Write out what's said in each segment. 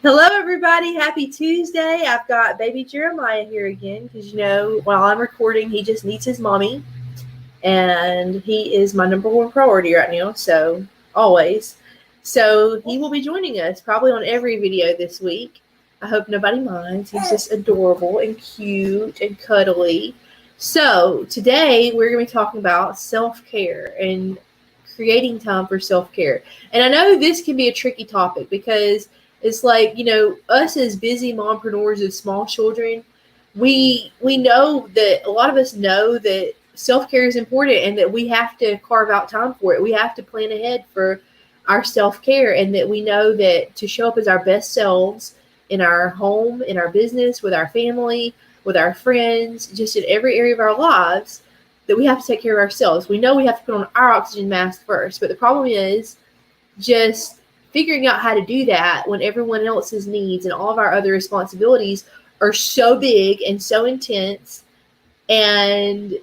Hello, everybody. Happy Tuesday. I've got baby Jeremiah here again because, while I'm recording, he just needs his mommy. And he is my number one priority right now. So, always. So, he will be joining us probably on every video this week. I hope nobody minds. He's just adorable and cute and cuddly. So, today we're going to be talking about self-care and creating time for self-care. And I know this can be a tricky topic because it's like, us as busy mompreneurs of small children, we know that a lot of us know that self-care is important and that we have to carve out time for it. We have to plan ahead for our self-care, and that we know that to show up as our best selves in our home, in our business, with our family, with our friends, just in every area of our lives, that we have to take care of ourselves. We know we have to put on our oxygen mask first, but the problem is just figuring out how to do that when everyone else's needs and all of our other responsibilities are so big and so intense. And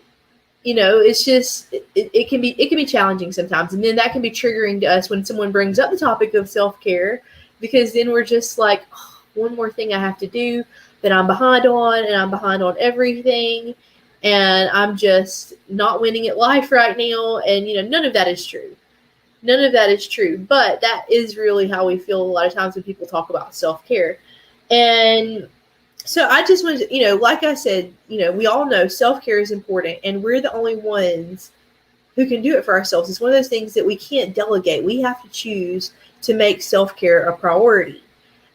it's just it can be challenging sometimes, and then that can be triggering to us when someone brings up the topic of self-care, because then we're just like, oh, one more thing I have to do that I'm behind on, and I'm behind on everything, and I'm just not winning at life right now. And none of that is true. None of that is true, but that is really how we feel a lot of times when people talk about self-care. And so I just want to, like I said, we all know self-care is important, and we're the only ones who can do it for ourselves. It's one of those things that we can't delegate. We have to choose to make self-care a priority.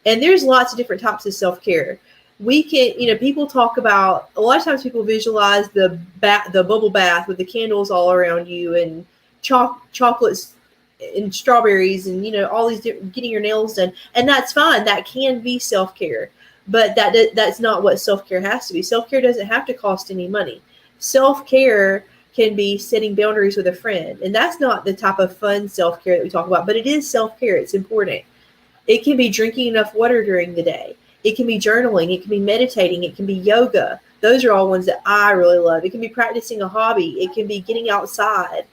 And there's lots of different types of self-care. We can, people talk about, a lot of times people visualize the bubble bath with the candles all around you, and chocolates and strawberries, and all these different, getting your nails done, and that's fine. That can be self-care, but that's not what self-care has to be. Self-care doesn't have to cost any money. Self-care can be setting boundaries with a friend, and that's not the type of fun self-care that we talk about, but it is self-care. It's important. It can be drinking enough water during the day. It can be journaling. It can be meditating. It can be yoga. Those are all ones that I really love. It can be practicing a hobby. It can be getting outside.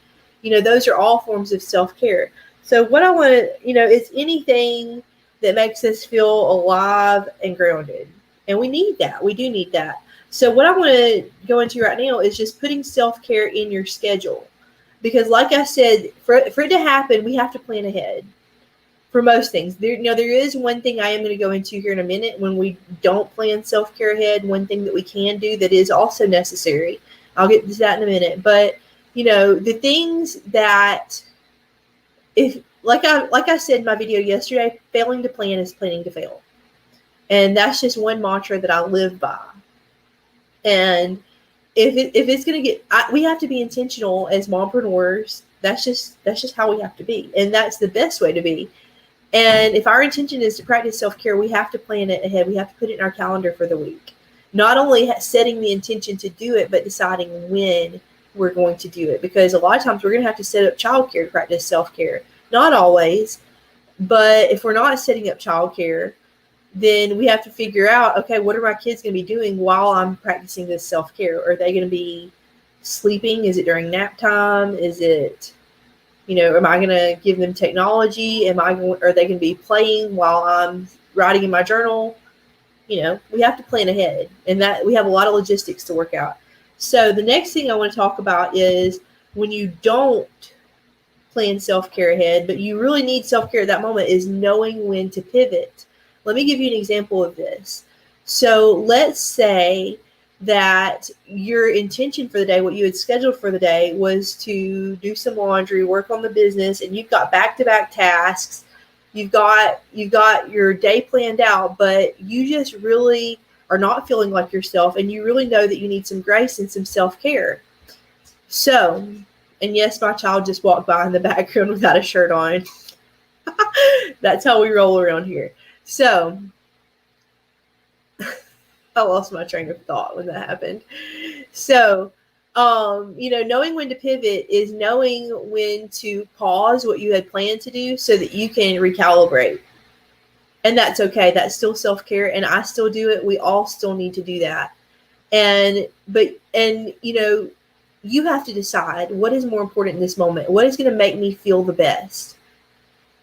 Those are all forms of self-care. So what I want to, is anything that makes us feel alive and grounded. And we need that. We do need that. So what I want to go into right now is just putting self-care in your schedule. Because like I said, for it to happen, we have to plan ahead for most things. There is one thing I am going to go into here in a minute when we don't plan self-care ahead. One thing that we can do that is also necessary. I'll get to that in a minute. But the things that, if like I said in my video yesterday, failing to plan is planning to fail. And that's just one mantra that I live by. And if it's going to get, we have to be intentional as mompreneurs. That's just how we have to be. And that's the best way to be. And if our intention is to practice self-care, we have to plan it ahead. We have to put it in our calendar for the week. Not only setting the intention to do it, but deciding when we're going to do it. Because a lot of times we're going to have to set up childcare to practice self-care. Not always, but if we're not setting up childcare, then we have to figure out, okay, what are my kids going to be doing while I'm practicing this self-care? Are they going to be sleeping? Is it during nap time? Is it, am I going to give them technology? Are they going to be playing while I'm writing in my journal? We have to plan ahead, and that we have a lot of logistics to work out. So the next thing I want to talk about is when you don't plan self-care ahead, but you really need self-care at that moment, is knowing when to pivot. Let me give you an example of this. So let's say that your intention for the day, what you had scheduled for the day, was to do some laundry, work on the business, and you've got back-to-back tasks. You've got your day planned out, but you just really are not feeling like yourself, and you really know that you need some grace and some self-care. So, and yes, my child just walked by in the background without a shirt on. That's how we roll around here. So, I lost my train of thought when that happened. So, knowing when to pivot is knowing when to pause what you had planned to do so that you can recalibrate. And that's okay. That's still self-care, and I still do it. We all still need to do that. You have to decide what is more important in this moment. What is going to make me feel the best?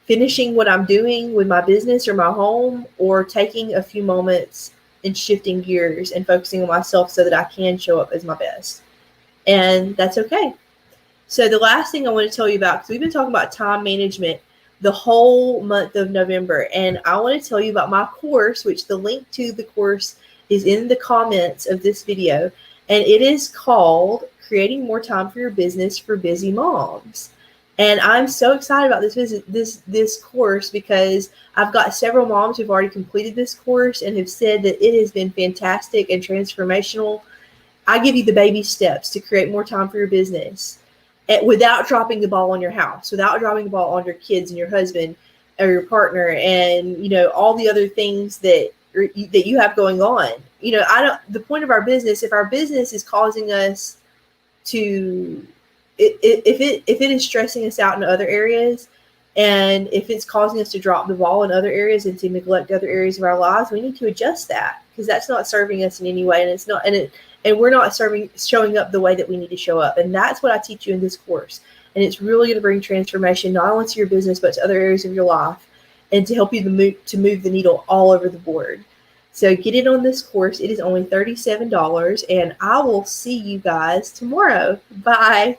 finishing what I'm doing with my business or my home, or taking a few moments and shifting gears and focusing on myself so that I can show up as my best. And that's okay. So the last thing I want to tell you about, because we've been talking about time management the whole month of November, and I want to tell you about my course, which the link to the course is in the comments of this video, and it is called Creating More Time for Your Business for Busy Moms. And I'm so excited about this course because I've got several moms who've already completed this course and have said that it has been fantastic and transformational. I give you the baby steps to create more time for your business without dropping the ball on your house, without dropping the ball on your kids and your husband or your partner, and all the other things that you have going on. The point of our business, if our business is causing us to, if it is stressing us out in other areas, and if it's causing us to drop the ball in other areas and to neglect other areas of our lives, we need to adjust that, because that's not serving us in any way, and it's not, and we're not showing up the way that we need to show up. And that's what I teach you in this course. And it's really going to bring transformation not only to your business but to other areas of your life, and to help you to move the needle all over the board. So get in on this course. It is only $37, and I will see you guys tomorrow. Bye.